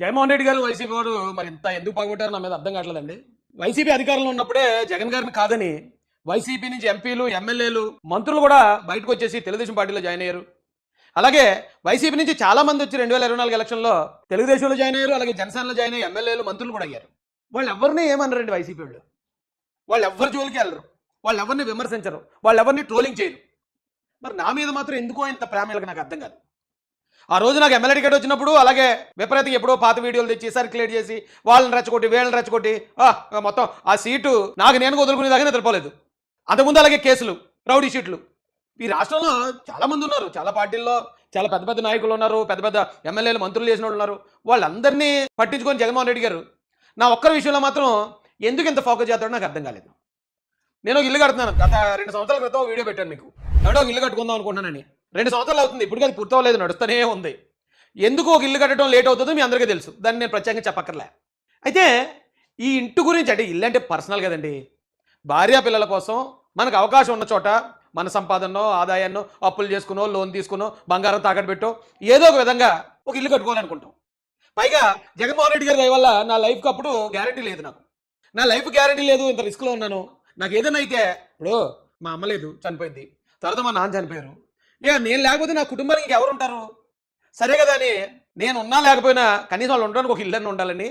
జగన్మోహన్ రెడ్డి గారు వైసీపీ వారు మరి ఇంత ఎందుకు పగబట్టారో నా మీద అర్థం కావట్లేదండి. వైసీపీ అధికారంలో ఉన్నప్పుడే జగన్ గారిని కాదని వైసీపీ నుంచి ఎంపీలు, ఎమ్మెల్యేలు, మంత్రులు కూడా బయటకు వచ్చేసి తెలుగుదేశం పార్టీలో జాయిన్ అయ్యారు. అలాగే వైసీపీ నుంచి చాలా మంది వచ్చి 2024 ఎలక్షన్లో తెలుగుదేశంలో జాయిన్ అయ్యారు. అలాగే జనసేనలో జాయిన్ అయ్యి ఎమ్మెల్యేలు, మంత్రులు కూడా అయ్యారు. వాళ్ళు ఎవరిని ఏమన్నారండి వైసీపీ వాళ్ళు? వాళ్ళు ఎవరి జోలికి వెళ్ళరు, వాళ్ళు ఎవరిని విమర్శించరు, వాళ్ళు ఎవరిని ట్రోలింగ్ చేయరు. మరి నా మీద మాత్రం ఎందుకో ఇంత ప్రేమలకు నాకు అర్థం కాదు. ఆ రోజు నాకు ఎమ్మెల్యే టికెట్ వచ్చినప్పుడు అలాగే విపరీతంగా ఎప్పుడో పాత వీడియోలు తెచ్చి సర్క్యులేట్ చేసి వాళ్ళని రెచ్చగొట్టి వీళ్ళని రెచ్చగొట్టి మొత్తం ఆ సీటు నాకు నేను వదులుకునేదాకా నిద్రపోలేదు. అంతకుముందు అలాగే కేసులు, రౌడీ షీట్లు. ఈ రాష్ట్రంలో చాలా మంది ఉన్నారు, చాలా పార్టీల్లో చాలా పెద్ద పెద్ద నాయకులు ఉన్నారు, పెద్ద పెద్ద ఎమ్మెల్యేలు, మంత్రులు చేసిన వాళ్ళు ఉన్నారు. వాళ్ళందరినీ పట్టించుకొని జగన్మోహన్ రెడ్డి గారు నా ఒక్కరి విషయంలో మాత్రం ఎందుకు ఇంత ఫోకస్ చేస్తాడో నాకు అర్థం కాలేదు. నేను ఒక ఇల్లు కడుతున్నాను. గత 2 సంవత్సరాల క్రితం వీడియో పెట్టాను మీకు. ఎవడో ఒక ఇల్లు కట్టుకుందాం అనుకుంటున్నానని. 2 సంవత్సరాలు అవుతుంది, ఇప్పుడు అది పూర్తవలేదు, నడుస్తూనే ఉంది. ఎందుకు ఒక ఇల్లు కట్టడం లేట్ అవుతుందో మీ అందరికీ తెలుసు, దాన్ని నేను ప్రత్యేకంగా చెప్పక్కర్లే. అయితే ఈ ఇంటి గురించి, అంటే ఇల్లు అంటే పర్సనల్ కదండి. భార్యా పిల్లల కోసం మనకు అవకాశం ఉన్న చోట మన సంపాదనో ఆదాయాన్నో అప్పులు చేసుకునో లోన్ తీసుకునో బంగారం తాకట్టు పెట్టో ఏదో ఒక విధంగా ఒక ఇల్లు కట్టుకోవాలనుకుంటాం. పైగా జగన్మోహన్ రెడ్డి గారి దయ వల్ల నా లైఫ్కి అప్పుడు గ్యారంటీ లేదు. నా లైఫ్ గ్యారంటీ లేదు, ఇంత రిస్క్లో ఉన్నాను. నాకు ఏదైనా అయితే, ఇప్పుడు మా అమ్మ లేదు, చనిపోయింది. తర్వాత మా నాన్న చనిపోయారు. ఇక నేను లేకపోతే నా కుటుంబానికి ఇంకెవరు ఉంటారు? సరే కదా అని నేను ఉన్నా లేకపోయినా కనీసం వాళ్ళు ఉండడానికి ఒక ఇల్లు ఉండాలని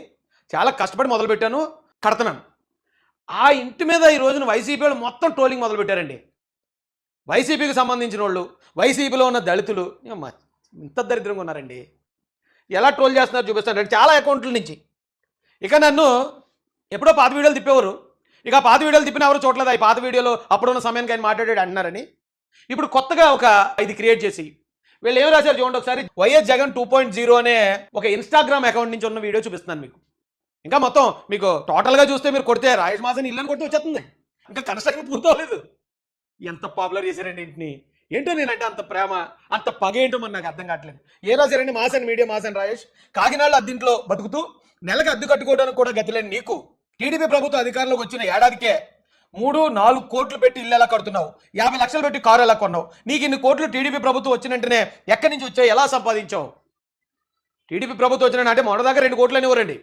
చాలా కష్టపడి మొదలుపెట్టాను, కడుతున్నాను. ఆ ఇంటి మీద ఈ రోజున వైసీపీ వాళ్ళు మొత్తం ట్రోలింగ్ మొదలుపెట్టారండి. వైసీపీకి సంబంధించిన వాళ్ళు, వైసీపీలో ఉన్న దళితులు ఇంత దరిద్రంగా ఉన్నారండి. ఎలా ట్రోల్ చేస్తున్నారు చూపిస్తాను చాలా అకౌంట్ల నుంచి. ఇక నన్ను ఎప్పుడో పాత వీడియోలు తిప్పేవారు, ఇక పాత వీడియోలు తిప్పిన ఎవరు చూడలేదు. ఈ పాత వీడియోలో అప్పుడున్న సమయానికి ఆయన మాట్లాడాడు అంటున్నారని ఇప్పుడు కొత్తగా ఒక ఇది క్రియేట్ చేసి వీళ్ళు ఏం రాశారు చూడండి ఒకసారి. వైఎస్ జగన్ 2.0 అనే ఒక ఇన్స్టాగ్రామ్ అకౌంట్ నుంచి ఉన్న వీడియో చూపిస్తున్నాను మీకు. ఇంకా మొత్తం మీకు టోటల్గా చూస్తే మీరు కొడితే రాయేష్ మాసన్ ఇల్లు కొట్టి వచ్చేస్తుంది. ఇంకా కన్స్ట్రక్షన్ పూర్తవలేదు. ఎంత పాపులర్ చేశారండి ఇంటిని. ఏంటో నేనంటే అంత ప్రేమ, అంత పగ ఏంటో మరి నాకు అర్థం కావట్లేదు. ఏ రాశారండి? మాసన్ మీడియా, మాసన్ రాయేష్. కాకినాడలో అద్దీంట్లో బతుకుతూ నెలకు అద్దె కట్టుకోవడానికి కూడా గతిలేని నీకు టీడీపీ ప్రభుత్వం అధికారంలోకి వచ్చిన ఏడాదికే 3-4 కోట్లు పెట్టి ఇల్లు ఎలా కడుతున్నావు? 50 లక్షలు పెట్టి కారు ఎలా కొన్నావు? నీకు ఇన్ని కోట్లు టీడీపీ ప్రభుత్వం వచ్చినంటేనే ఎక్కడి నుంచి వచ్చావు? ఎలా సంపాదించావు? టీడీపీ ప్రభుత్వం వచ్చిన అంటే మొదటిదాకా 2 కోట్లు అనేవారండి.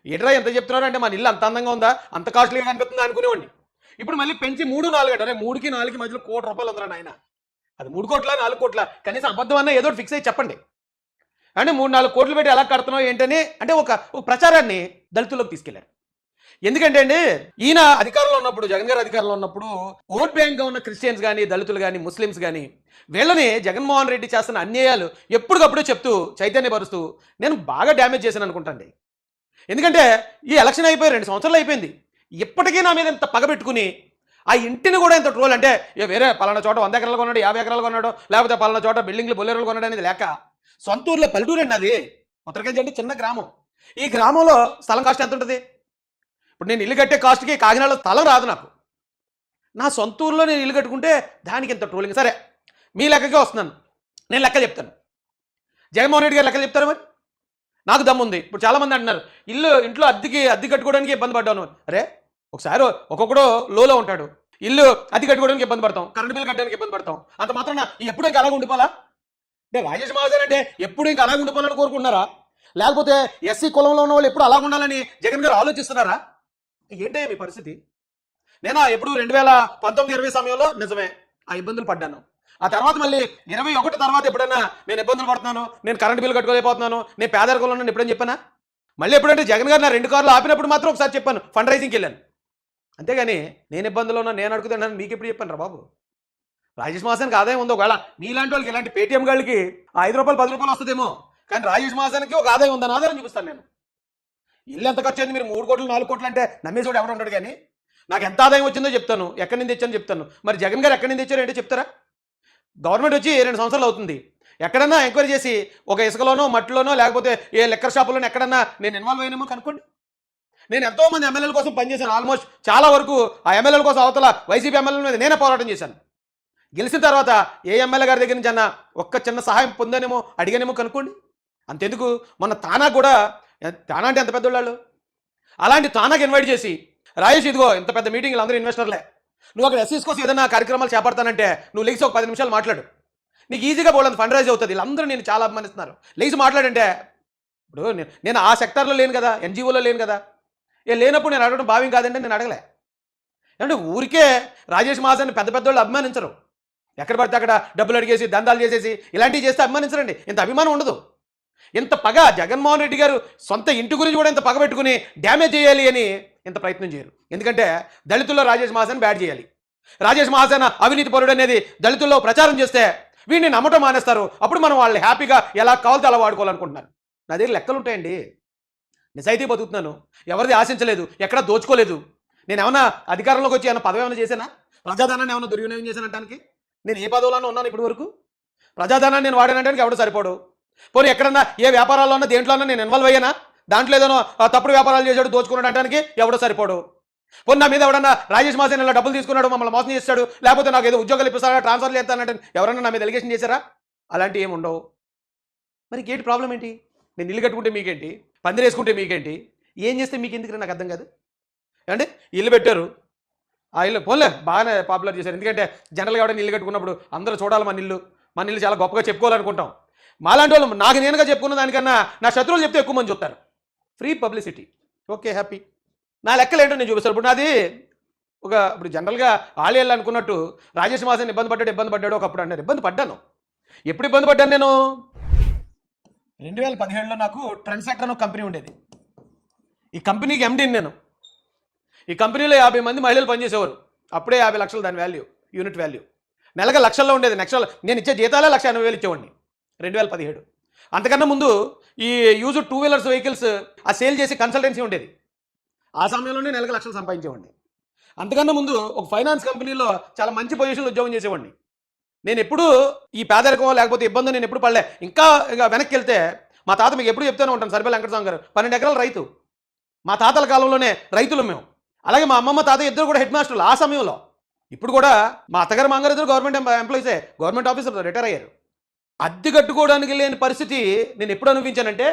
ఎట్రా ఎంత చెప్తున్నారు అంటే మన ఇల్లు అంత అందంగా ఉందా, అంత కాస్ట్లీగా అనిపిస్తుందా అనుకునేవాడిని. ఇప్పుడు మళ్ళీ పెంచి 3-4 అంటే 3కి 4కి మధ్యలో ₹1 కోటి ఉందిరా నాయన. అది 3 కోట్ల 4 కోట్ల, కనీసం అబద్ధం అన్నా ఏదో ఫిక్స్ అయ్యి చెప్పండి. అంటే 3-4 కోట్లు పెట్టి ఎలా కడుతున్నావు ఏంటని అంటే ఒక ప్రచారాన్ని దళితుల్లోకి తీసుకెళ్లారు. ఎందుకంటే అండి, ఈయన అధికారంలో ఉన్నప్పుడు, జగన్ గారు అధికారంలో ఉన్నప్పుడు ఓట్ బ్యాంక్గా ఉన్న క్రిస్టియన్స్ కానీ, దళితులు కానీ, ముస్లిమ్స్ కానీ వీళ్ళని జగన్మోహన్ రెడ్డి చేస్తున్న అన్యాయాలు ఎప్పటికప్పుడు చెప్తూ చైతన్యపరుస్తూ నేను బాగా డ్యామేజ్ చేశాను అనుకుంటాండి. ఎందుకంటే ఈ ఎలక్షన్ అయిపోయి 2 సంవత్సరాలు అయిపోయింది. ఇప్పటికీ నా మీద ఇంత పగబెట్టుకుని ఆ ఇంటిని కూడా ఇంత ట్రోల్ అంటే వేరే పలానా చోట 100 ఎకరాలు కొన్నాడు, 50 ఎకరాలు కొన్నాడు, లేకపోతే పలానా చోట బిల్డింగ్లు బొల్లేరులు కొన్నాడు అనేది లేక, సొంత ఊర్లో పల్లెటూరు అండి అది. ఉత్తరకేంచి అంటే చిన్న గ్రామం. ఈ గ్రామంలో స్థలం కాస్ట్ ఎంత ఉంటుంది? ఇప్పుడు నేను ఇల్లు కట్టే కాస్ట్కి కాకినాడలో స్థలం రాదు నాకు. నా సొంత ఊర్లో నేను ఇల్లు కట్టుకుంటే దానికి ఎంత ట్రోలింగ్. సరే మీ లెక్కకే వస్తున్నాను, నేను లెక్క చెప్తాను. జగన్మోహన్ రెడ్డి గారు లెక్కలు చెప్తారు. మరి నాకు దమ్ముంది. ఇప్పుడు చాలామంది అంటున్నారు ఇంట్లో అద్దె కట్టుకోవడానికి ఇబ్బంది పడ్డాను. అరే ఒకసారి ఒక్కొక్కడు లోలో ఉంటాడు, ఇల్లు అద్దె కట్టుకోవడానికి ఇబ్బంది పడతాం, కరెంట్ బిల్లు కట్టడానికి ఇబ్బంది పడతాం. అంత మాత్రం ఎప్పుడు ఇంకా అలాగ ఉండిపోవాలా? అంటే రాజేష్ మహాజన్ అంటే ఎప్పుడు ఇంకా అలాగ ఉండిపోవాలని కోరుకుంటున్నారా? లేకపోతే ఎస్సీ కులంలో ఉన్న వాళ్ళు ఎప్పుడు అలాగ ఉండాలని జగన్ గారు ఆలోచిస్తున్నారా? ఏంటే మీ పరిస్థితి? నేను ఎప్పుడు 2019-20 సమయంలో నిజమే ఆ ఇబ్బందులు పడ్డాను. ఆ తర్వాత మళ్ళీ 21 తర్వాత ఎప్పుడైనా నేను ఇబ్బందులు పడుతున్నాను, నేను కరెంట్ బిల్లు కట్టుకోలేకపోతున్నాను, నేను పేదరికంలో ఉన్నాను ఎప్పుడైనా చెప్పానా? మళ్ళీ ఎప్పుడంటే జగన్ గారు నా 2 కార్లు ఆపినప్పుడు మాత్రం ఒకసారి చెప్పాను, ఫండ్ రైజింగ్కి వెళ్ళాను. అంతేగాని నేను ఇబ్బందులో ఉన్నా, నేను అడుగుతున్నాను మీకు ఎప్పుడు చెప్పాను రా బాబు? రాజేష్ మాసానికి ఆదాయం ఉందో, ఒకవేళ మీలాంటి వాళ్ళకి ఇలాంటి పేటీఎం గాళ్ళకి ₹5 ₹10 వస్తుందేమో, కానీ రాజేష్ మాసానికి ఒక ఆదాయం ఉందని ఆధారం చూపిస్తాను నేను. ఇల్లు ఎంత ఖర్చు అయింది? మీరు 3 కోట్లు 4 కోట్లు అంటే నమ్మేసోడు ఎవరు ఉంటాడు? కానీ నాకు ఎంత ఆదాయం వచ్చిందో చెప్తాను, ఎక్కడి నుంచి తెచ్చాను చెప్తాను. మరి జగన్ గారు ఎక్కడి నుంచి తెచ్చారు అంటే చెప్తారా? గవర్నమెంట్ వచ్చి 2 సంవత్సరాలు అవుతుంది. ఎక్కడన్నా ఎంక్వైరీ చేసి ఒక ఇసుకలోనో మట్టిలోనో లేకపోతే ఏ లెక్కర్ షాపులోనో ఎక్కడన్నా నేను ఇన్వాల్వ్ అయినామో కనుక్కోండి. నేను ఎంతోమంది ఎమ్మెల్యేల కోసం పనిచేశాను. ఆల్మోస్ట్ చాలా వరకు ఆ ఎమ్మెల్యేల కోసం అవతల వైసీపీ ఎమ్మెల్యేల మీద నేనే పోరాటం చేశాను. గెలిచిన తర్వాత ఏ ఎమ్మెల్యే గారి దగ్గర నుంచి అన్న ఒక్క చిన్న సహాయం పొందానేమో అడిగానేమో కనుక్కోండి. అంతెందుకు మొన్న తానా కూడా, తానా అంటే ఎంత పెద్దవాళ్ళు, అలాంటి తానాకి ఇన్వైట్ చేసి రాయేష్ ఇదిగో ఇంత పెద్ద మీటింగ్లు అందరూ ఇన్వెస్టర్లే, నువ్వు అక్కడ ఎస్సీస్ కోసం ఏదైనా కార్యక్రమాలు చేపడతానంటే నువ్వు లేచి ఒక 10 నిమిషాలు మాట్లాడు, నీకు ఈజీగా బోల్డ్ ఫండ్ రైజ్ అవుతుంది. వీళ్ళందరూ నేను చాలా అభిమానిస్తున్నారు, లేచి మాట్లాడంటే ఇప్పుడు నేను ఆ సెక్టార్లో లేను కదా, ఎన్జిఓలో లేను కదా. లేనప్పుడు నేను అడగడం భావ్యం కాదండి. నేను అడగలే. అంటే ఊరికే రాజేష్ మహాజన్ పెద్ద పెద్దోళ్ళు అభిమానించరు. ఎక్కడ పడితే అక్కడ డబ్బులు అడిగేసి దందాలు చేసేసి ఇలాంటివి చేస్తే అభిమానించరండి. ఇంత అభిమానం ఉండదు. ఇంత పగ జగన్మోహన్ రెడ్డి గారు సొంత ఇంటి గురించి కూడా ఇంత పగ పెట్టుకుని డ్యామేజ్ చేయాలి అని ఇంత ప్రయత్నం చేయరు. ఎందుకంటే దళితుల్లో రాజేష్ మహాజన్ బ్యాడ్ చేయాలి. రాజేష్ మహాజన్ అవినీతి పరుడు అనేది దళితుల్లో ప్రచారం చేస్తే వీడిని నమ్మటం మానేస్తారు. అప్పుడు మనం వాళ్ళని హ్యాపీగా ఎలా కావాలితే అలా వాడుకోవాలనుకుంటున్నారు. నా దగ్గర లెక్కలు ఉంటాయండి. నిజాయితీ బతుకుతున్నాను. ఎవరిది ఆశించలేదు, ఎక్కడా దోచుకోలేదు. నేను ఏమన్నా అధికారంలోకి వచ్చి ఏమైనా పదవి ఏమైనా చేశానా? ప్రజాధనాన్ని ఏమైనా దుర్వినియోగం చేశానంటానికి నేను ఏ పదవులోనే ఉన్నాను ఇప్పటి వరకు? ప్రజాధనాన్ని నేను వాడానంటానికి ఎవడు సరిపోడు. పోనీ ఎక్కడన్నా ఏ వ్యాపారాల్లోన్నా దేంట్లోన్నా నేను ఇన్వాల్వ్ అయ్యానా? దాంట్లో ఏదైనా తప్పుడు వ్యాపారాలు చేశాడు, దోచుకున్నాడు అంటానికి ఎవడో సరిపోడు. పోనీ నా మీద ఎవడన్నా రాజేష్ మహాజన్ ఇలా డబ్బులు తీసుకున్నాడు, మమ్మల్ని మోసం చేస్తాడు, లేకపోతే నాకు ఏదో ఉద్యోగాలు ఇప్పిస్తాడా, ట్రాన్స్ఫర్ చేస్తానంటే ఎవరన్నా నా మీద ఎలిగేషన్ చేశారా? అలాంటివి ఏమి ఉండవు. మరి ఏంటి ప్రాబ్లం ఏంటి? నేను ఇల్లు కట్టుకుంటే మీకేంటి, పందిరి వేసుకుంటే మీకేంటి, ఏం చేస్తే మీకు ఎందుకు నాకు అర్థం కాదు. అంటే ఇల్లు పెట్టారు, ఆ ఇల్లు పోన్లే బాగానే పాపులర్ చేశారు. ఎందుకంటే జనరల్గా ఎవడైనా ఇల్లు కట్టుకున్నప్పుడు అందరూ చూడాలి మన ఇల్లు చాలా గొప్పగా చెప్పుకోవాలనుకుంటాం. మాలాంటి వాళ్ళు నాకు నేనుగా చెప్పుకున్న దానికన్నా నా శత్రువులు చెప్తే ఎక్కువ మంది చూస్తారు. Free publicity, okay happy. నా లెక్కలు ఏంటో నేను చూపిస్తాను. ఇప్పుడు నాది ఇప్పుడు జనరల్గా ఆలయాలు అనుకున్నట్టు రాజేష్ మహాజన్ ఇబ్బంది పడ్డాడు ఒకప్పుడు అన్నారు. ఇబ్బంది పడ్డాను. ఎప్పుడు ఇబ్బంది పడ్డాను నేను? 2017లో నాకు ట్రెండ్ సెక్టర్ అని ఒక కంపెనీ ఉండేది. ఈ కంపెనీకి ఎండీని నేను. ఈ కంపెనీలో 50 మంది మహిళలు పనిచేసేవారు. అప్పుడే 50 లక్షలు దాని వాల్యూ, యూనిట్ వాల్యూ. నెలకు లక్షల్లో ఉండేది. నేను ఇచ్చే జీతాలే 1,80,000 ఇచ్చేవాడిని 2017. అంతకన్నా ముందు ఈ యూజ్ 2 వీలర్స్ వెహికల్స్ ఆ సేల్ చేసి కన్సల్టెన్సీ ఉండేది. ఆ సమయంలోనే నెలకు లక్షలు సంపాదించేవాడిని. అంతకన్నా ముందు ఒక ఫైనాన్స్ కంపెనీలో చాలా మంచి పొజిషన్లో ఉద్యోగం చేసేవాడిని. నేను ఎప్పుడు ఈ పేదరికం లేకపోతే ఇబ్బంది నేను ఎప్పుడు పడలే. ఇంకా వెనక్కి వెళ్తే మా తాత మీకు ఎప్పుడు చెప్తూనే ఉంటాను, సర్బేల వెంకటస్వామి గారు 12 ఎకరాల రైతు. మా తాతల కాలంలోనే రైతులు మేము. అలాగే మా అమ్మమ్మ తాత ఇద్దరు కూడా హెడ్ మాస్టర్లు ఆ సమయంలో. ఇప్పుడు కూడా మా అత్తగారు మాంగారు ఇద్దరు గవర్నమెంట్ ఎంప్లాయీసే, గవర్నమెంట్ ఆఫీసర్తో రిటైర్ అయ్యారు. అద్దె కట్టుకోవడానికి లేని పరిస్థితి నేను ఎప్పుడు అనిపించానంటే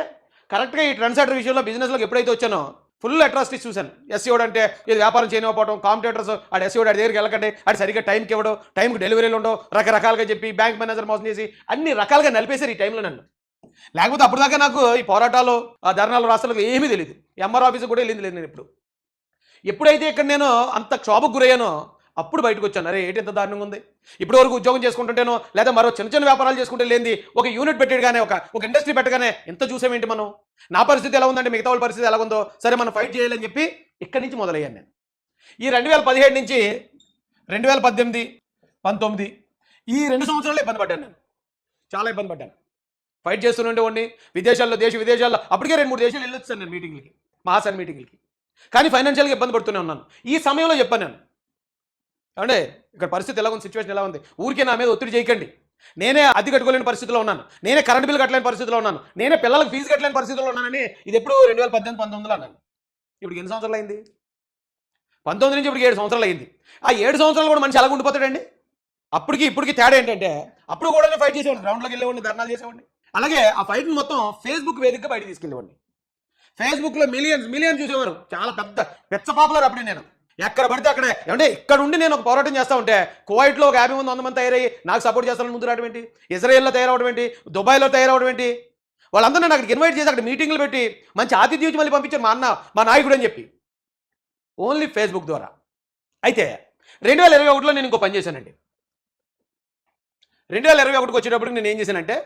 కరెక్ట్గా ఈ ట్రెండ్ సెక్టర్ విషయంలో బిజినెస్లోకి ఎప్పుడైతే వచ్చానో ఫుల్ అట్రాసిటీస్ చూశాను. ఎస్సీఓడు అంటే ఇది వ్యాపారం చేయనివ్వకపోవడం, కాంపిటేటర్స్ ఆడు ఎస్సీఓడు ఆడి దగ్గరికి వెళ్ళకండి, ఆడు సరిగ్గా టైంకి ఇవ్వడం, టైంకి డెలివరీలు ఉండవు, రకరకాలుగా చెప్పి బ్యాంక్ మేనేజర్ మోసం చేసి అన్ని రకాలుగా నలిపేశారు ఈ టైంలో నన్ను. లేకపోతే అప్పుడు దాకా నాకు ఈ పోరాటాలు ఆ ధర్నాలు రాష్ట్రాలకు ఏమీ తెలియదు. ఎంఆర్ ఆఫీస్కి కూడా వెళ్ళింది లేదు నేను ఎప్పుడైతే ఇక్కడ నేను అంత క్షోభకు గురయ్యానో అప్పుడు బయటకు వచ్చాను. అరే ఏంటి ఎంత దారుణంగా ఉంది. ఇప్పటి వరకు ఉద్యోగం చేసుకుంటుంటేనో లేదా మరో చిన్న చిన్న వ్యాపారాలు చేసుకుంటే లేనిది ఒక యూనిట్ పెట్టేగానే ఒక ఇండస్ట్రీ పెట్టగానే ఎంత చూసామేంటి మనం. నా పరిస్థితి ఎలా ఉందంటే మిగతా వాళ్ళ పరిస్థితి ఎలా ఉందో, సరే మనం ఫైట్ చేయాలని చెప్పి ఇక్కడి నుంచి మొదలయ్యాను నేను. ఈ 2017 నుంచి 2018, 19 ఈ 2 సంవత్సరాలు ఇబ్బంది పడ్డాను నేను. చాలా ఇబ్బంది పడ్డాను. ఫైట్ చేస్తుండేవాడిని విదేశాల్లో, దేశ విదేశాల్లో. అప్పటికే 2-3 దేశాలు వెళ్ళొచ్చాను నేను మీటింగ్లకి, మహాసన్ మీటింగ్లకి. కానీ ఫైనాన్షియల్గా ఇబ్బంది పడుతూనే ఉన్నాను. ఈ సమయంలో చెప్పాను నేను, అంటే ఇక్కడ పరిస్థితి ఎలా ఉంది, సిచ్యువేషన్ ఎలా ఉంది, ఊరికే నా మీద ఒత్తిడి చేయకండి. నేనే అద్దె కట్టుకోలేని పరిస్థితిలో ఉన్నాను, నేనే కరెంట్ బిల్ కట్టలేని పరిస్థితిలో ఉన్నాను, నేనే పిల్లలకు ఫీజు కట్టలేని పరిస్థితిలో ఉన్నానని ఇది ఎప్పుడు 2018, 19లో అన్నాను. ఇప్పుడు ఎన్ని సంవత్సరాలు అయింది? 19 నుంచి ఇప్పుడు 7 సంవత్సరాలు అయింది. ఆ 7 సంవత్సరాలు కూడా మనిషి ఎలా ఉండిపోతాడండి? అప్పటికి ఇప్పటికి తేడా ఏంటంటే అప్పుడు కూడా నేను ఫైట్ చేసేవాడిని, గ్రౌండ్లోకి వెళ్ళేవాడిని, ధర్నాలు చేసేవాడిని. అలాగే ఆ ఫైట్ని మొత్తం ఫేస్బుక్ వేదికగా బయట తీసుకెళ్ళేవాడిని. ఫేస్బుక్లో మిలియన్స్ చూసేవారు, చాలా పెద్ద పాపులర్ అప్పుడే నేను. ఎక్కడ పడితే అక్కడే. అంటే ఇక్కడ ఉండి నేను ఒక పోరాటం చేస్తూ ఉంటే కువైట్లో ఒక 50 మంది 100 మంది తయారయ్యి నాకు సపోర్ట్ చేస్తానని ముందు రావడం ఏంటి, ఇజ్రాయెల్లో తయారవడం ఏంటి, దుబాయ్లో తయారవడం ఏంటి, వాళ్ళందరూ నేను అక్కడికి ఇన్వైట్ చేసి అక్కడ మీటింగ్లు పెట్టి మంచి ఆతిథ్యం ఇచ్చి మళ్ళీ పంపించారు మా నాయకుడు అని చెప్పి, ఓన్లీ ఫేస్బుక్ ద్వారా. అయితే 2021లో నేను ఇంకో పని చేశానండి. 2021కి వచ్చేటప్పటికి నేను ఏం చేశానంటే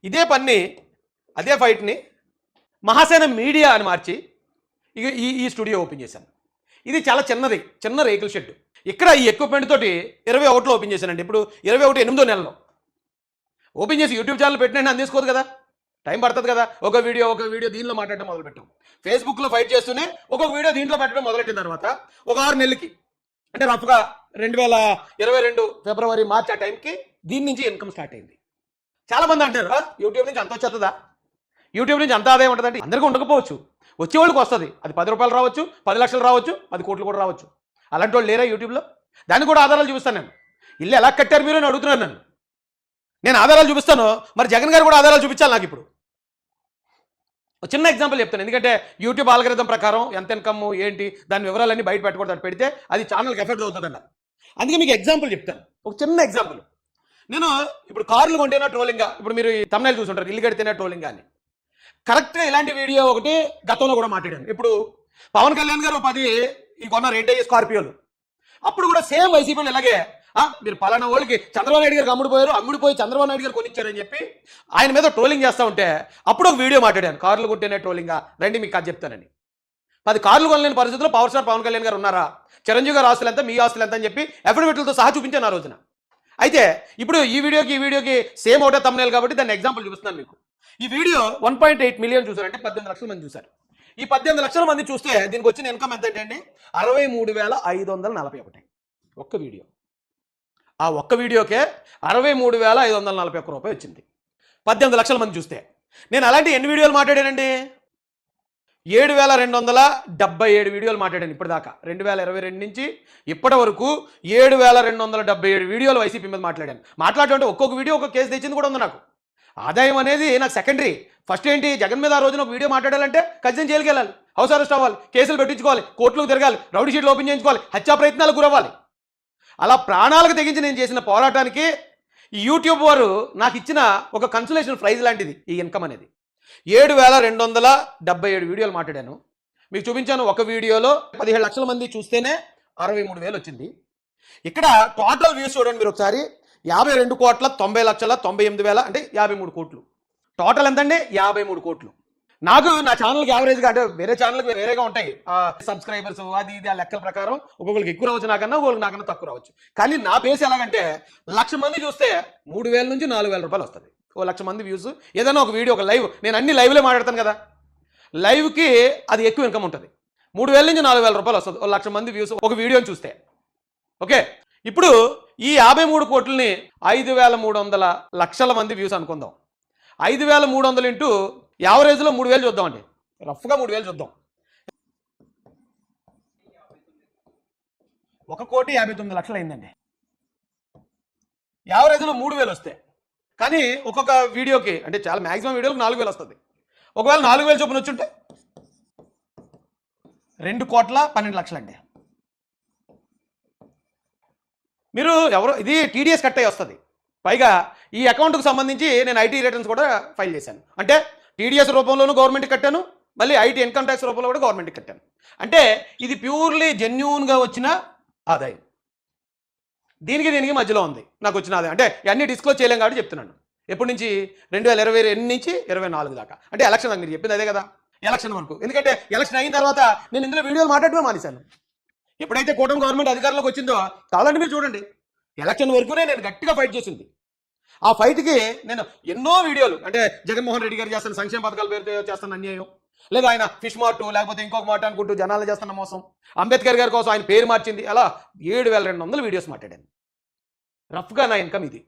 ఇదే పని, అదే ఫైట్ని మహాసేన మీడియా అని మార్చి ఇక ఈ స్టూడియో ఓపెన్ చేశాను. ఇది చాలా చిన్న రేకుల షెడ్. ఇక్కడ ఈ ఎక్విప్మెంట్ తోటి 21లో ఓపెన్ చేశానండి. ఇప్పుడు 21 8వ నెలలో ఓపెన్ చేసి యూట్యూబ్ ఛానల్ పెట్టిన అందేసుకోదు కదా, టైం పడుతుంది కదా. ఒక వీడియో దీనిలో మాట్లాడటం మొదలుపెట్టాం. ఫేస్బుక్లో ఫైట్ చేస్తూనే ఒక్కొక్క వీడియో దీంట్లో పెట్టడం మొదలెట్టిన తర్వాత ఒక 6 నెలలకి, అంటే రఫ్గా 2022 ఫిబ్రవరి మార్చ్ ఆ టైంకి దీని నుంచి ఇన్కమ్ స్టార్ట్ అయింది. చాలామంది అంటారు యూట్యూబ్ నుంచి అంత వచ్చేస్తుందా, యూట్యూబ్ నుంచి అంత ఆదాయం ఉంటుందంటే అందరికీ ఉండకపోవచ్చు, వచ్చేవాళ్ళకి వస్తుంది. అది 10 రూపాయలు రావచ్చు, 10 లక్షలు రావచ్చు, 10 కోట్లు కూడా రావచ్చు. అలాంటి వాళ్ళు లేరా యూట్యూబ్లో? దాన్ని కూడా ఆధారాలు చూపిస్తాను నేను. ఇల్లు ఎలా కట్టారు మీరు అని అడుగుతున్నాను నన్ను. నేను ఆధారాలు చూపిస్తాను, మరి జగన్ గారు కూడా ఆధారాలు చూపించాలి నాకు. ఇప్పుడు చిన్న ఎగ్జాంపుల్ చెప్తాను, ఎందుకంటే యూట్యూబ్ ఆల్గరిథం ప్రకారం ఎంత ఇన్కమ్ ఏంటి దాని వివరాలన్నీ బయట పెట్టకూడదు, పెడితే అది ఛానల్కి ఎఫెక్ట్ అవుతుందన్న. అందుకే మీకు ఎగ్జాంపుల్ చెప్తాను, ఒక చిన్న ఎగ్జాంపుల్. నేను ఇప్పుడు కార్లు కొంటేనా ట్రోలింగా, ఇప్పుడు మీరు తమిళనాడు చూసుంటారు, ఇల్లు కడితేనే ట్రోలింగా అని. కరెక్ట్గా ఇలాంటి వీడియో ఒకటి గతంలో కూడా మాట్లాడాను. ఇప్పుడు పవన్ కళ్యాణ్ గారు 10 ఈ కొన్న రెంట్ అయ్యే స్కార్పియోలు, అప్పుడు కూడా సేమ్ వైసీపీలు ఇలాగే మీరు పలానా వాళ్ళకి చంద్రబాబు నాయుడు గారికి అమ్ముడిపోయి చంద్రబాబు నాయుడు గారు కొనిచ్చారని చెప్పి ఆయన మీద ట్రోలింగ్ చేస్తూ ఉంటే అప్పుడు ఒక వీడియో మాట్లాడాను, కార్లు కొట్టేనే ట్రోలింగా రండి మీకు అది చెప్తానని. 10 కార్లు కొనలేని పరిస్థితుల్లో పవర్ స్టార్ పవన్ కళ్యాణ్ గారు ఉన్నారా, చిరంజీవి గారు ఆస్తులు ఎంత, మీ ఆస్తులు ఎంత అని చెప్పి అఫిడవిట్లతో సహా చూపించాను ఆ రోజున. అయితే ఇప్పుడు ఈ వీడియోకి సేమ్ ఒకటే తమ్మునేల్ కాబట్టి దాన్ని ఎగ్జాంపుల్ చూపిస్తున్నాను మీకు. ఈ వీడియో 1.8 మిలియన్ చూసారు, అంటే 18 లక్షల మంది చూసారు. ఈ 18 లక్షల మంది చూస్తే దీనికి వచ్చిన ఇన్కమ్ ఎంత అంటే అండి 63,541 ఒక్క వీడియో. ఆ ఒక్క వీడియోకే 63,541 రూపాయలు వచ్చింది 18 లక్షల మంది చూస్తే. నేను అలాంటి ఎన్ని వీడియోలు మాట్లాడానండి? 7,277 వీడియోలు మాట్లాడాను ఇప్పటిదాకా. 2022 నుంచి ఇప్పటి వరకు 7,277 వీడియోలు వైసీపీ మీద మాట్లాడుతుంటే ఒక్కొక్క వీడియో ఒక్కొక్క కేసు తెచ్చింది కూడా ఉంది నాకు. ఆదాయం అనేది నాకు సెకండరీ. ఫస్ట్ ఏంటి, జగన్ మీద ఆ రోజున ఒక వీడియో మాట్లాడాలంటే ఖచ్చితంగా జైలుకి వెళ్ళాలి, హౌస్ అరెస్ట్ అవ్వాలి, కేసులు పెట్టించుకోవాలి, కోర్టులకు తిరగాలి, రౌడీ షీట్లు ఓపెన్ చేయించుకోవాలి, హత్యా ప్రయత్నాలకు గురవ్వాలి. అలా ప్రాణాలకు తెగించి నేను చేసిన పోరాటానికి ఈ యూట్యూబ్ వారు నాకు ఇచ్చిన ఒక కన్సలేషన్ ప్రైజ్ లాంటిది ఈ ఇన్కమ్ అనేది. 7,277 వీడియోలు మాట్లాడాను, మీకు చూపించాను. ఒక వీడియోలో 17 లక్షల మంది చూస్తేనే 63,000 వచ్చింది. ఇక్కడ టోటల్ వ్యూస్ చూడండి మీరు ఒకసారి, 52,90,98,000 అంటే 53 కోట్లు. టోటల్ ఎంతండి? 53 కోట్లు. నాకు నా ఛానల్కి యావరేజ్గా, అంటే వేరే ఛానల్కి వేరేగా ఉంటాయి సబ్స్క్రైబర్స్, అది ఇది ఆ లెక్కల ప్రకారం ఒక్కొక్కరికి ఎక్కువ రావచ్చు నాకన్నా, ఒక్కొక్కరికి నాకన్నా తక్కువ రావచ్చు. కానీ నా బేస్ ఎలాగంటే 1,00,000 మంది చూస్తే 3,000 నుంచి 4,000 రూపాయలు వస్తుంది. 1,00,000 మంది వ్యూస్ ఏదైనా ఒక వీడియో, ఒక లైవ్, నేను అన్ని లైవ్లే మాట్లాడతాను కదా, లైవ్కి అది ఎక్కువ ఇన్కమ్ ఉంటుంది. 3,000 నుంచి 4,000 రూపాయలు వస్తుంది 1,00,000 మంది వ్యూస్ ఒక వీడియోని చూస్తే. ఓకే, ఇప్పుడు ఈ 53 కోట్లని 5,300 లక్షల మంది వ్యూస్ అనుకుందాం. 5,300 ఇంటూ యావరేజ్లో 3,000 చూద్దామండి, రఫ్గా 3,000 చూద్దాం. 1,59,00,000 అయిందండి. యావరేజ్లో 3,000 వస్తాయి. కానీ ఒక్కొక్క వీడియోకి, అంటే చాలా మ్యాక్సిమం వీడియోకి 4,000 వస్తుంది. ఒకవేళ 4,000 చొప్పున వచ్చుంటే 2,12,00,000 అండి. మీరు ఎవరో, ఇది టీడీఎస్ కట్ అయ్యి వస్తుంది. పైగా ఈ అకౌంట్కి సంబంధించి నేను ఐటీ రిటర్న్స్ కూడా ఫైల్ చేశాను. అంటే టీడీఎస్ రూపంలోనూ గవర్నమెంట్కి కట్టాను, మళ్ళీ ఐటీ ఇన్కమ్ ట్యాక్స్ రూపంలో కూడా గవర్నమెంట్కి కట్టాను. అంటే ఇది ప్యూర్లీ జెన్యూన్గా వచ్చిన ఆదాయం. దీనికి మధ్యలో ఉంది నాకు వచ్చిన ఆదాయం. అంటే అన్ని డిస్క్లోజ్ చేయలేం కాబట్టి చెప్తున్నాను. ఎప్పటి నుంచి? 2022 నుంచి 24 దాకా, అంటే ఎలక్షన్ దాకా. మీరు చెప్పింది అదే కదా, ఎలక్షన్ వరకు. ఎందుకంటే ఎలక్షన్ అయిన తర్వాత నేను ఇందులో వీడియోలు మాట్లాడటమే మానేశాను. ఎప్పుడైతే కూటమి గవర్నమెంట్ అధికారంలోకి వచ్చిందో, కావాలంటే మీరు చూడండి, ఎలక్షన్ వరకునే నేను గట్టిగా ఫైట్ చేసింది. ఆ ఫైట్కి నేను ఎన్నో వీడియోలు, అంటే జగన్మోహన్ రెడ్డి గారు చేస్తున్న సంక్షేమ పథకాల పేరుతో చేస్తున్న అన్యాయం, లేదా ఆయన ఫిష్ మార్ట్ లేకపోతే ఇంకొక మాట అనుకుంటూ జనాలు చేస్తున్న మోసం, అంబేద్కర్ గారి కోసం ఆయన పేరు మార్చింది, అలా 7,200 వీడియోస్ మాట్లాడాను. రఫ్గా నా ఇన్కమ్ ఇది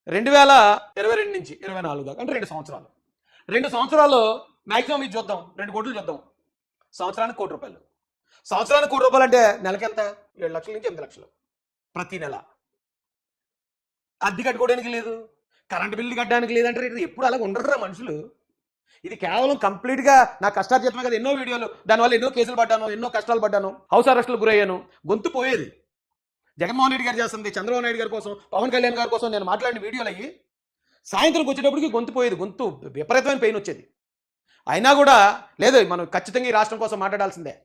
2022 నుంచి 24 దాకా, అంటే 2 సంవత్సరాలు. 2 సంవత్సరాలు మ్యాక్సిమం ఇది చూద్దాం, 2 కోట్లు చూద్దాం. సంవత్సరానికి 1 కోటి రూపాయలు. సంవత్సరానికి 1 కోటి రూపాయలు అంటే నెలకి ఎంత? 7 లక్షల నుంచి 8 లక్షలు ప్రతి నెల. అద్దె కట్టుకోవడానికి లేదు, కరెంటు బిల్లు కట్టడానికి లేదంటే ఎప్పుడు అలాగ ఉండరురా మనుషులు. ఇది కేవలం కంప్లీట్గా నా కష్టార్జితమే కదా. ఎన్నో వీడియోలు, దానివల్ల ఎన్నో కేసులు పడ్డాను, ఎన్నో కష్టాలు పడ్డాను, హౌస్ అరెస్టులు గురయ్యాను, గొంతు పోయేది. జగన్మోహన్ రెడ్డి గారు చేస్తుంది, చంద్రబాబు నాయుడు గారి కోసం, పవన్ కళ్యాణ్ గారి కోసం నేను మాట్లాడిన వీడియోలు అయ్యి సాయంత్రంకి వచ్చేటప్పటికి గొంతు పోయేది, గొంతు విపరీతమైన పెయిన్ వచ్చేది. అయినా కూడా లేదు, మనం ఖచ్చితంగా ఈ రాష్ట్రం కోసం మాట్లాడాల్సిందే,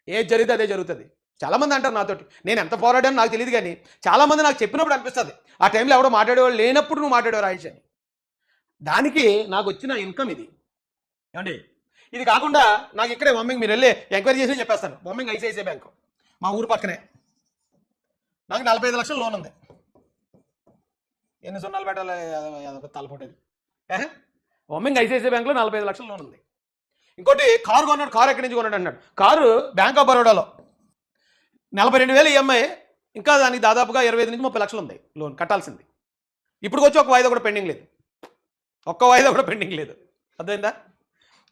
ఏది జరిగితే అదే జరుగుతుంది. చాలామంది అంటారు నాతోటి, నేను ఎంత పోరాడానో నాకు తెలియదు, కానీ చాలామంది నాకు చెప్పినప్పుడు అనిపిస్తుంది, ఆ టైంలో ఎవడో మాట్లాడేవాళ్ళు లేనప్పుడు నువ్వు మాట్లాడేవారు ఆయుష్ అని. దానికి నాకు వచ్చిన ఇన్కమ్ ఇది. ఏమండి, ఇది కాకుండా నాకు ఇక్కడే బొమ్మింగ్, మీరు వెళ్ళి ఎంక్వైరీ చేసి చెప్పేస్తాను. బొమ్మింగ్ ఐసిఐసిఐ బ్యాంకు మా ఊరు పక్కనే. నాకు 45 లక్షల లోన్ ఉంది. ఎన్ని సున్నాలు పెట్టాలి తలపోటేది. బొమ్మింగ్ ఐసిఐసిఐ బ్యాంకులో 45 లక్షల లోన్ ఉంది. ఇంకోటి కారు కొన్నాడు. కారు ఎక్కడి నుంచి కొన్నాడు అన్నాడు. కారు బ్యాంక్ ఆఫ్ బరోడాలో 42,000 ఈఎంఐ, ఇంకా దానికి దాదాపుగా 25 నుంచి 30 లక్షలు ఉంది లోన్ కట్టాల్సింది. ఇప్పుడు వచ్చి ఒక వాయిదా కూడా పెండింగ్ లేదు, ఒక్క వాయిదా కూడా పెండింగ్ లేదు. అర్థమైందా?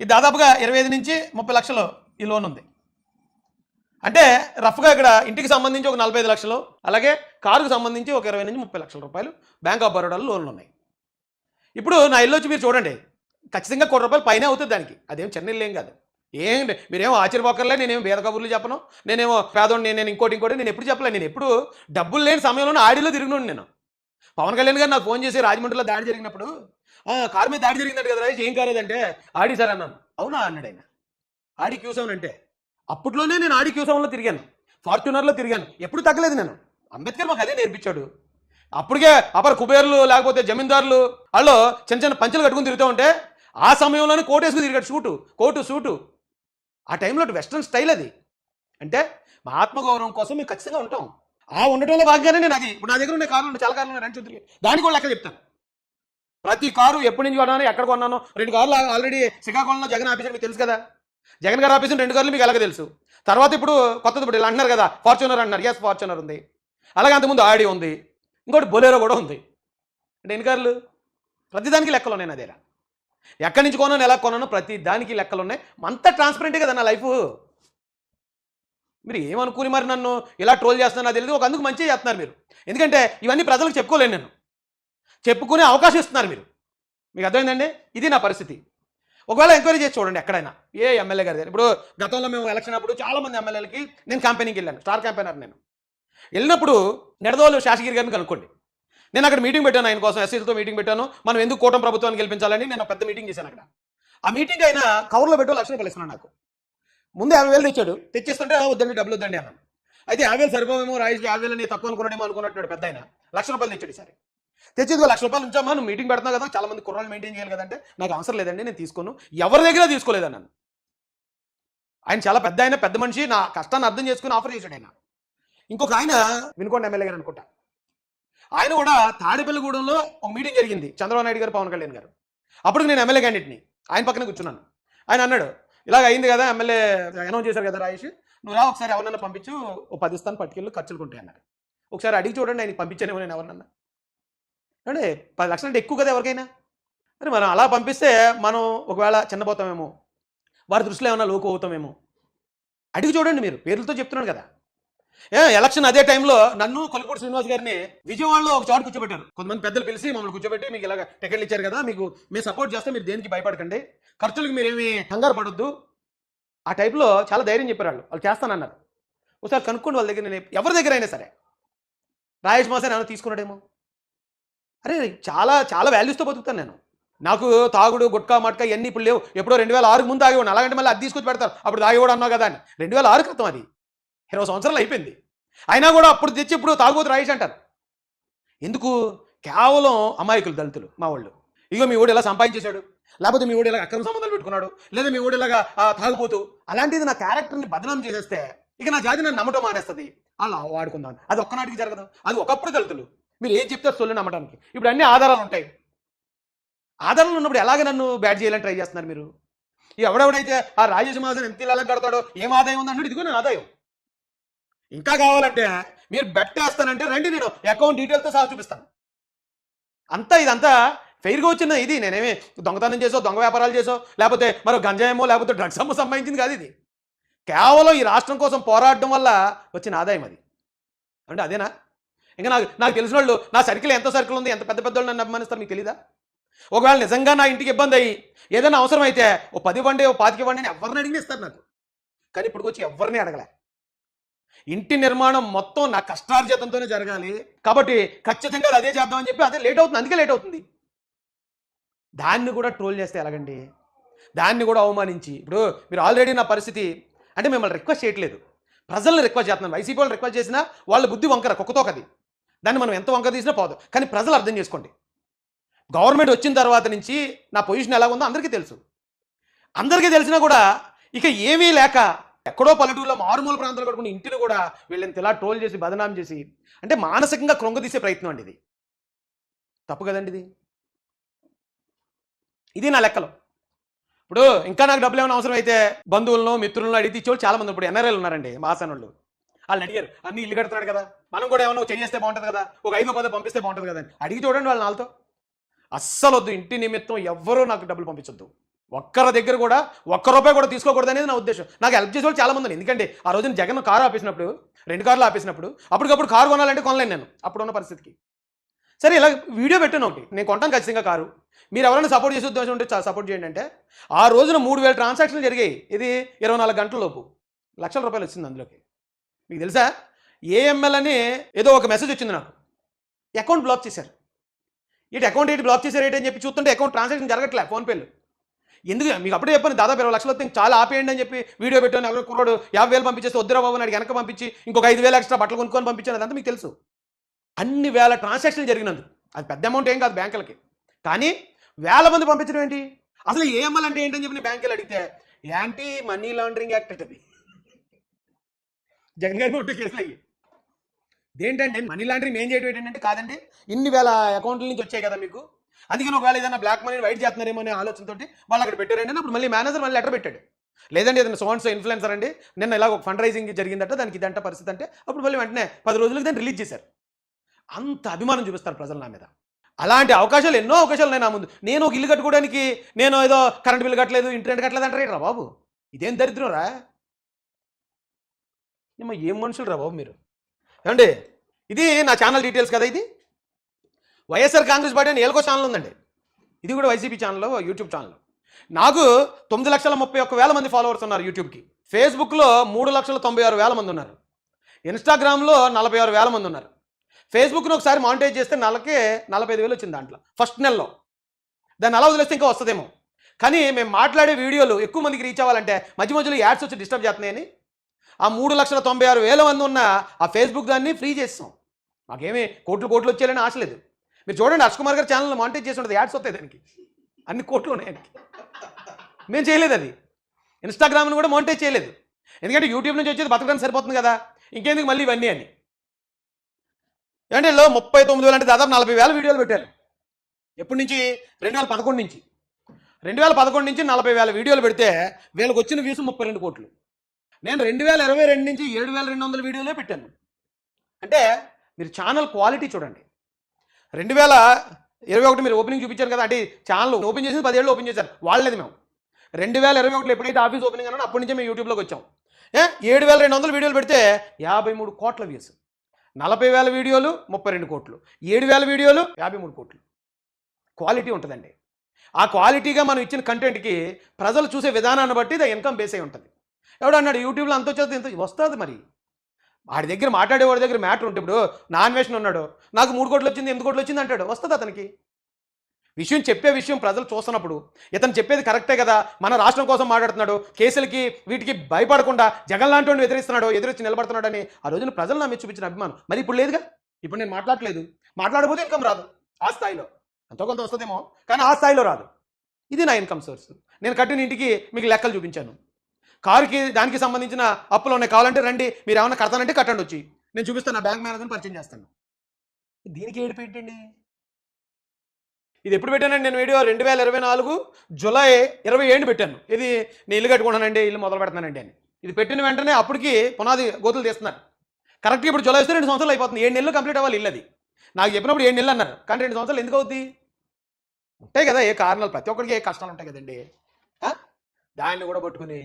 ఇది దాదాపుగా 25 నుంచి 30 లక్షలు ఈ లోన్ ఉంది. అంటే రఫ్గా ఇక్కడ ఇంటికి సంబంధించి ఒక 45 లక్షలు, అలాగే కారుకు సంబంధించి ఒక 20 నుంచి 30 లక్షల రూపాయలు బ్యాంక్ ఆఫ్ బరోడాలో లోన్లు ఉన్నాయి. ఇప్పుడు నా ఇల్లు వచ్చి మీరు చూడండి, ఖచ్చితంగా 1 కోటి రూపాయలు పైన అవుతుంది దానికి. అదేం చిన్న ఇల్లు ఏం కాదు. ఏం మీరేమో ఆశ్చర్యపోకర్లే, నేనేమో వేద కబుర్లు చెప్పను, నేనేమో పేదోడిని, నేను ఇంకోటి నేను ఎప్పుడు చెప్పలే. నేను ఎప్పుడు డబ్బులు లేని సమయంలోనే ఆడిలో తిరిగినోడు నేను. పవన్ కళ్యాణ్ గారు నాకు ఫోన్ చేసి రాజమండ్రిలో దాడి జరిగినప్పుడు కారు మీద దాడి జరిగిందంటే కదా రాజేష్, ఏం కాలేదంటే ఆడి సార్ అన్నాను. అవునా అన్నాడు ఆయన. ఆడి క్యూసెవెన్ అంటే అప్పట్లోనే నేను ఆడి క్యూసెవెన్లో తిరిగాను, ఫార్చునర్లో తిరిగాను, ఎప్పుడు తగ్గలేదు నేను. అంబేద్కర్ మాకు అదే నేర్పించాడు. అప్పటికే అపర కుబేర్లు లేకపోతే జమీందారులు వాళ్ళు చిన్న చిన్న పంచలు కట్టుకుని తిరుగుతూ ఉంటే ఆ సమయంలోనే కోట్ వేసుకుని తిరిగాడు, కోటు సూటు. ఆ టైంలో వెస్ట్రన్ స్టైల్ అది. అంటే మా ఆత్మగౌరవం కోసం మేము ఖచ్చితంగా ఉంటాం. ఆ ఉండటంలో భాగంగానే నేను అది ఇప్పుడు నా దగ్గర ఉన్న కార్లు చాలా కార్లు రెండు చూద్దరు, దానికి కూడా లెక్క చెప్తాను. ప్రతి కారు ఎప్పటి నుంచి కొన్నాను, ఎక్కడ కొన్నాను. 2 కార్లు ఆల్రెడీ శ్రీకాకుళంలో జగన్ ఆఫీస్ మీకు తెలుసు కదా. జగన్ గారు ఆఫీస్ 2 కార్లు మీకు ఎలాగ తెలుసు. తర్వాత ఇప్పుడు కొత్తది ఇప్పుడు ఇలా అంటున్నారు కదా ఫార్చునర్ అంటున్నారు. ఎస్ ఫార్చునర్ ఉంది, అలాగే అంతకుముందు ఆడి ఉంది, ఇంకోటి బొలేరో కూడా ఉంది. అంటే ఎన్ని కార్లు? ప్రతిదానికి లెక్కలు ఉన్నాయి నా దగ్గర. ఎక్కడి నుంచి కొన్నాను, ఎలా కొన్నాను, ప్రతి దానికి లెక్కలు ఉన్నాయి. అంతా ట్రాన్స్పరెంటే కదా నా లైఫ్. మీరు ఏమనుకుని మరి నన్ను ఇలా ట్రోల్ చేస్తున్నా తెలియదు. ఒక అందుకు మంచిగా చేస్తున్నారు మీరు, ఎందుకంటే ఇవన్నీ ప్రజలకు చెప్పుకోలేను నేను. చెప్పుకునే అవకాశం ఇస్తున్నారు మీరు. మీకు అర్థమైందండి? ఇది నా పరిస్థితి. ఒకవేళ ఎంక్వైరీ చేసి చూడండి ఎక్కడైనా ఏ ఎమ్మెల్యే గారి దగ్గర. ఇప్పుడు గతంలో మేము ఎలక్షన్ అప్పుడు చాలామంది ఎమ్మెల్యేలకి నేను క్యాంపెయినింగ్కి వెళ్ళాను, స్టార్ క్యాంపెయినర్ నేను. వెళ్ళినప్పుడు నిడదవోలు శాసగిరి గారిని కనుక్కోండి. నేను అక్కడ మీటింగ్ పెట్టాను, ఆయన కోసం ఎస్సీలతో మీటింగ్ పెట్టాను. మనం ఎందుకు కూటమి ప్రభుత్వాన్ని గెలిపించాలని నేను పెద్ద మీటింగ్ చేశాను అక్కడ. ఆ మీటింగ్ అయినా కవర్లో పెట్టో 1,00,000 రూపాయలు ఇస్తున్నాను నాకు. ముందు 50,000 తెచ్చాడు, తెచ్చిస్తుంటే వద్దండి డబ్బులు వద్దండి అన్నాను. అయితే 50,000 సరిపోమేమో, రాయికి 50,000 అని తక్కువ అనుకున్నాడేమో అనుకున్నట్టు పెద్ద ఆయన 1,00,000 రూపాయలు తెచ్చాడు. సరే తెచ్చి 1,00,000 రూపాయలు ఉంచామా, నువ్వు మీటింగ్ పెడుతున్నావు కదా, చాలా మంది కుర్రాళ్ళు మెయింటైన్ చేయాలి కదంటే నాకు అవసరం లేదండి, నేను తీసుకోను, ఎవరి దగ్గర తీసుకోలేదన్నాను. ఆయన చాలా పెద్ద ఆయన, పెద్ద మనిషి, నా కష్టాన్ని అర్థం చేసుకుని ఆఫర్ చేశాడు ఆయన. ఇంకొక ఆయన వినుకొండ ఎమ్మెల్యే గారు అనుకుంటా, ఆయన కూడా తాడేపల్లిగూడెంలో ఒక మీటింగ్ జరిగింది, చంద్రబాబు నాయుడు గారు, పవన్ కళ్యాణ్ గారు. అప్పుడు నేను ఎమ్మెల్యే క్యాండిడేట్ని, ఆయన పక్కనే కూర్చున్నాను. ఆయన అన్నాడు, ఇలాగ అయింది కదా, ఎమ్మెల్యే అనౌన్స్ చేశారు కదా రాజేష్, నువ్వు రా ఒకసారి ఎవరన్నా పంపించు, ఓ 10 ఇస్తాను పట్టుకెళ్ళి ఖర్చులు కొంటాయి అన్నారు. ఒకసారి అడిగి చూడండి, ఆయనకి పంపించానేమో నేను ఎవరన్నా అంటే 10 లక్షలు అంటే ఎక్కువ కదా ఎవరికైనా. మరి మనం అలా పంపిస్తే మనం ఒకవేళ చిన్నపోతామేమో, వారి దృష్టిలో ఏమన్నా లోకు అవుతామేమో. అడిగి చూడండి మీరు, పేర్లతో చెప్తున్నాను కదా. ఎలక్షన్ అదే టైంలో నన్ను కొలకూడి శ్రీనివాస్ గారిని విజయవాడలో ఒక చోట కూర్చోబెట్టారు. కొంతమంది పెద్దలు పిలిచి మమ్మల్ని కూర్చోబెట్టి, మీకు ఇలాగ టికెట్లు ఇచ్చారు కదా, మీకు మేము సపోర్ట్ చేస్తే మీరు దేనికి భయపడకండి, ఖర్చులకు మీరేమి కంగారు పడొద్దు. ఆ టైప్లో చాలా ధైర్యం చెప్పారు వాళ్ళు చేస్తానన్నారు. ఒకసారి కనుక్కోండి వాళ్ళ దగ్గర, నేను ఎవరి దగ్గర అయినా సరే. రాజేష్ మాసాన్ని ఏమైనా తీసుకున్నాడేమో. అరే చాలా చాలా వాల్యూస్తో బతుకుతాను నేను. నాకు తాగుడు గుట్కా మట్కా ఇవన్నీ ఇప్పుడు లేవు. ఎప్పుడో 2006 ముందు తాగేవాడు, అలాగంటే మళ్ళీ అది తీసుకొచ్చి పెడతారు, అప్పుడు తాగేవాడు అన్నావు కదా అని. 2006 క్రితం, అది 20 సంవత్సరాలు అయిపోయింది. అయినా కూడా అప్పుడు తెచ్చి ఇప్పుడు తాగుబోతు రాయేష్ అంటారు. ఎందుకు? కేవలం అమాయకులు, దళితులు మా వాళ్ళు. ఇగో మీ ఊడు ఇలా సంపాదించేశాడు, లేకపోతే మీ ఊడు ఇలాగ అక్రమ సంబంధాలు పెట్టుకున్నాడు, లేదా మీ ఊడు ఇలాగా తాగుపోతూ, అలాంటిది నా క్యారెక్టర్ని బదనాం చేసేస్తే ఇక నా జాతి నన్ను నమ్మటం మానేస్తుంది. అలా వాడుకుందాం, అది ఒక్కనాటికి జరగదు. అది ఒకప్పుడు దళితులు, మీరు ఏం చెప్తారు సొల్లు నమ్మడానికి. ఇప్పుడు అన్ని ఆధారాలు ఉంటాయి. ఆధారాలు ఉన్నప్పుడు ఎలాగ నన్ను బ్యాడ్ చేయాలని ట్రై చేస్తున్నారు మీరు. ఎవడెవడైతే ఆ రాజేష్ మాసం ఎంత ఇలా కడతాడో, ఏం ఆదాయం ఉందన్నాడు, ఇదిగో నేను ఆదాయం. ఇంకా కావాలంటే మీరు బెట్ వేస్తానంటే రండి, నేను అకౌంట్ డీటెయిల్తో సహా చూపిస్తాను. ఇదంతా ఫెయిర్గా వచ్చిన ఇది. నేనేమి దొంగతనం చేసో, దొంగ వ్యాపారాలు చేసో, లేకపోతే మరో గంజాయమో, లేకపోతే డ్రగ్స్ అమ్మో సంబంధించింది కాదు. ఇది కేవలం ఈ రాష్ట్రం కోసం పోరాడడం వల్ల వచ్చిన ఆదాయం అది. అంటే అదేనా? ఇంకా నాకు తెలిసిన వాళ్ళు, నా సర్కిల్ ఎంత సర్కిల్ ఉంది, ఎంత పెద్ద పెద్ద వాళ్ళు నన్ను అభిమానిస్తారు మీకు తెలీదా? ఒకవేళ నిజంగా నా ఇంటికి ఇబ్బంది అయ్యి ఏదైనా అవసరం అయితే ఓ 10 ఇవ్వండి, ఓ 25 ఇవ్వండి అని ఎవరిని అడిగినా ఇస్తారు నాకు. కానీ ఇప్పుడు వచ్చి ఎవరిని అడగలే. ఇంటి నిర్మాణం మొత్తం నా కష్టార్జితంతోనే జరగాలి కాబట్టి ఖచ్చితంగా అదే చేద్దామని చెప్పి అదే లేట్ అవుతుంది, అందుకే లేట్ అవుతుంది. దాన్ని కూడా ట్రోల్ చేస్తే ఎలాగండి? దాన్ని కూడా అవమానించి, ఇప్పుడు మీరు ఆల్రెడీ నా పరిస్థితి అంటే మిమ్మల్ని రిక్వెస్ట్ చేయట్లేదు, ప్రజల్ని రిక్వెస్ట్ చేస్తున్నాను. వైసీపీ వాళ్ళు రిక్వెస్ట్ చేసినా వాళ్ళ బుద్ధి వంకర, కుక్కతోకది. దాన్ని మనం ఎంత వంకర తీసినా పోదు. కానీ ప్రజలు అర్థం చేసుకోండి. గవర్నమెంట్ వచ్చిన తర్వాత నుంచి నా పొజిషన్ ఎలా ఉందో అందరికీ తెలుసు. అందరికీ తెలిసినా కూడా ఇక ఏమీ లేక ఎక్కడో పల్లెటూరులో మారుమూల ప్రాంతాలు కట్టుకుని ఇంటిని కూడా వీళ్ళని ఇలా ట్రోల్ చేసి బదనాం చేసి అంటే మానసికంగా కృంగదీసే ప్రయత్నం అండి ఇది. తప్పు కదండి ఇది నా లెక్కలో. ఇప్పుడు ఇంకా నాకు డబ్బులు ఏమైనా అవసరం అయితే బంధువులను, మిత్రులను అడిగి ఇచ్చేవాళ్ళు చాలా మంది. ఇప్పుడు ఎన్ఆర్ఐలు ఉన్నారండి, మాసానోళ్ళు. వాళ్ళని అడిగారు, అన్ని ఇల్లు కడుతున్నాడు కదా, మనం కూడా ఏమైనా చేస్తే బాగుంటుంది కదా, ఒక 5 పంపిస్తే బాగుంటుంది కదా అని అడిగి చూడండి. వాళ్ళ నాలుతో అస్సలు వద్దు, ఇంటి నిమిత్తం ఎవ్వరూ నాకు డబ్బులు పంపించొద్దు. ఒక్కరి దగ్గర కూడా ₹1 కూడా తీసుకోకూడదు అనేది నా ఉద్దేశం. నాకు హెల్ప్ చేసే వాళ్ళు చాలా మంది. ఎందుకంటే ఆ రోజున జగన్ కారు ఆపేసినప్పుడు, 2 కార్లు ఆపేసినప్పుడు అప్పటికప్పుడు కారు కొనాలంటే కొనలేను నేను అప్పుడున్న పరిస్థితికి. సరే ఇలా వీడియో పెట్టాను ఒకటి, నేను కొంటాను ఖచ్చితంగా కారు, మీరు ఎవరైనా సపోర్ట్ చేసే ఉద్దేశం ఉంటే సపోర్ట్ చేయండి అంటే ఆ రోజున 3,000 ట్రాన్సాక్షన్లు జరిగాయి. ఇది 24 గంటల లోపు ₹1,00,000 వచ్చింది అందులోకి. మీకు తెలుసా? ఏఎంఎల్ అని ఏదో ఒక మెసేజ్ వచ్చింది నాకు, అకౌంట్ బ్లాక్ చేశారు. ఇటు అకౌంట్ ఏంటి బ్లాక్ చేసే రేట్ అని చెప్పి చూస్తుంటే అకౌంట్ ట్రాన్సాక్షన్ జరగట్లే ఫోన్పేలు. ఎందుకు మీకు అప్పుడే చెప్పాను దాదాపు 20 లక్షలు వస్తే చాలా ఆపేయండి అని చెప్పి వీడియో పెట్టాను. ఎవరో కుర్రోడు 50,000 పంపించేస్తే వద్దురా బాబు నాడు వెనక పంపించి ఇంకొక 5,000 ఎక్స్ట్రా బట్టలు కొనుక్కొని పంపించాను. అదంతా మీకు తెలుసు. అన్ని వేల ట్రాన్సాక్షన్లు జరిగినందుకు అది పెద్ద అమౌంట్ ఏం కాదు బ్యాంకులకి, కానీ వేల మంది పంపించడం ఏంటి, అసలు ఏఎంఎల్ అంటే ఏంటని చెప్పి బ్యాంకులు అడిగితే యాంటీ మనీ లాండరింగ్ యాక్ట్ అది. జగన్ గారి నోటి కేసులు అయ్యి ఏంటంటే మనీ లాండరింగ్ ఏం చేయడం ఏంటంటే కాదండి, ఇన్ని వేల అకౌంట్ల నుంచి వచ్చాయి కదా మీకు, అందుకని ఒకవేళ ఏదైనా బ్లాక్ మనీ వైట్ చేస్తున్నారేమో అనే ఆలోచనతో వాళ్ళు అక్కడ పెట్టారండి. అప్పుడు మళ్ళీ మేనేజర్ మళ్ళీ లెటర్ పెట్టాడు, లేదండి ఏదైనా సో ఇన్ఫ్లుయెన్సర్ అండి నిన్న ఇలా ఒక ఫండ్ రైజింగ్ జరిగిందట దానికి ఇదంట పరిస్థితి అంటే అప్పుడు మళ్ళీ వెంటనే 10 రోజులకు దాన్ని రిలీజ్ చేశారు. అంత అభిమానం చూపిస్తారు ప్రజలు నా మీద. అలాంటి అవకాశాలు ఎన్నో అవకాశాలు ఉన్నాయి నా ముందు. నేను ఒక ఇల్లు కట్టుకోవడానికి నేను ఏదో కరెంట్ బిల్లు కట్టలేదు ఇంటర్నెట్ కట్టలేదు అంటారు రా బాబు, ఇదేం దరిద్రం రా, ఏం మనుషులు రా బాబు మీరు. ఏమండి ఇది నా ఛానల్ డీటెయిల్స్ కదా, ఇది వైఎస్ఆర్ కాంగ్రెస్ పార్టీ అని ఏలకో ఛానల్ ఉందండి, ఇది కూడా వైసీపీ ఛానల్ యూట్యూబ్ ఛానల్. నాకు 9,31,000 మంది ఫాలోవర్స్ ఉన్నారు యూట్యూబ్కి, ఫేస్బుక్లో 3,96,000 మంది ఉన్నారు, ఇన్స్టాగ్రామ్లో 46,000 మంది ఉన్నారు. ఫేస్బుక్ను ఒకసారి మానిటైజ్ చేస్తే నెలకి 45,000 వచ్చింది దాంట్లో ఫస్ట్ నెలలో. దాన్ని అలా వదిలేస్తే ఇంకా వస్తుందేమో, కానీ మేము మాట్లాడే వీడియోలు ఎక్కువ మందికి రీచ్ అవ్వాలంటే మధ్య మధ్యలో యాడ్స్ వచ్చి డిస్టర్బ్ చేస్తున్నాయని ఆ 3,96,000 మంది ఉన్న ఆ ఫేస్బుక్ దాన్ని ఫ్రీ చేస్తాం. మాకేమీ కోట్లు వచ్చేయాలని ఆశ లేదు. మీరు చూడండి హర్ష్ కుమార్ గారు ఛానల్ మానిటైజ్ చేసి ఉంటుంది, యాడ్స్ వస్తాయి దానికి, అన్ని కోట్లు ఉన్నాయి ఆయనకి. మేము చేయలేదు అది, ఇన్స్టాగ్రామ్ను కూడా మానిటైజ్ చేయలేదు, ఎందుకంటే యూట్యూబ్ నుంచి వచ్చేది బతకడానికి సరిపోతుంది కదా, ఇంకెందుకు మళ్ళీ ఇవన్నీ అని. అంటే 39,000 అంటే దాదాపు 40,000 వీడియోలు పెట్టారు. ఎప్పటి నుంచి 2011 నుంచి 40,000 వీడియోలు పెడితే వీళ్ళకి వచ్చిన వ్యూస్ 32 కోట్లు. నేను 2022 నుంచి 7,200 వీడియోలే పెట్టాను. అంటే మీరు ఛానల్ క్వాలిటీ చూడండి. 2021 మీరు ఓపెనింగ్ చూపించారు కదా, అంటే ఛానల్ ఓపెన్ చేసి 10 ఏళ్ళు ఓపెన్ చేశారు వాళ్ళది. మేము 2021 ఎప్పుడైతే ఆఫీస్ ఓపెనింగ్ అన్నానో అప్పటి నుంచే మేము యూట్యూబ్లోకి వచ్చాం. 7,200 వీడియోలు పెడితే 53 కోట్ల వ్యూస్, 40,000 వీడియోలు 32 కోట్లు, 7,000 వీడియోలు 53 కోట్లు. క్వాలిటీ ఉంటుందండి. ఆ క్వాలిటీగా మనం ఇచ్చిన కంటెంట్కి ప్రజలు చూసే విధానాన్ని బట్టి దా ఇన్కమ్ బేస్ అయి ఉంటుంది. ఎవడు అన్నాడు యూట్యూబ్లో అంత వచ్చేది ఇంత వస్తుంది, మరి వాడి దగ్గర మాట్లాడేవాడి దగ్గర మ్యాటర్ ఉంటే, ఇప్పుడు నాన్వేషన్ ఉన్నాడు నాకు 3 కోట్లు వచ్చింది 8 కోట్లు వచ్చింది అంటాడు, వస్తుంది అతనికి. చెప్పే విషయం ప్రజలు చూస్తున్నప్పుడు ఇతను చెప్పేది కరెక్టే కదా, మన రాష్ట్రం కోసం మాట్లాడుతున్నాడు, కేసులకి వీటికి భయపడకుండా జగన్ లాంటి వాడిని ఎదిరించి నిలబడుతున్నాడు అని ఆ రోజున ప్రజలు నా మీద చూపించిన అభిమానం మరి ఇప్పుడు లేదుగా. ఇప్పుడు నేను మాట్లాడలేదు, మాట్లాడకపోతే ఇన్కమ్ రాదు. ఆ స్థాయిలో ఎంతో కొంత వస్తుందేమో, కానీ ఆ స్థాయిలో రాదు. ఇది నా ఇన్కమ్ సోర్స్. నేను కట్టిన ఇంటికి మీకు లెక్కలు చూపించాను, కారుకి దానికి సంబంధించిన అప్పులు ఉన్నాయి, కావాలంటే రండి మీరు ఏమైనా కడతానంటే కట్టండి, వచ్చి నేను చూపిస్తాను, నా బ్యాంక్ మేనేజర్ని పరిచయం చేస్తాను. దీనికి ఏడు పెట్టండి. ఇది ఎప్పుడు పెట్టానండి నేను వీడియో 2024 జూలై 27 పెట్టాను. ఇది నేను ఇల్లు కట్టుకుంటానండి, ఇల్లు మొదలు పెడతానండి అని. ఇది పెట్టిన వెంటనే అప్పటికి పునాది గోతులు తీస్తున్నారు. కరెక్ట్గా ఇప్పుడు జూలై వస్తే 2 సంవత్సరాలు అయిపోతుంది, 7 నెలలు కంప్లీట్ అవ్వాలి ఇల్లు. అది నాకు చెప్పినప్పుడు 7 నెలలు అన్నారు, కానీ 2 సంవత్సరాలు ఎందుకు అవుద్ది? ఉంటాయి కదా ఏ కారణాలు, ప్రతి ఒక్కరికి ఏ కష్టాలు ఉంటాయి కదండి. దాన్ని కూడా పట్టుకుని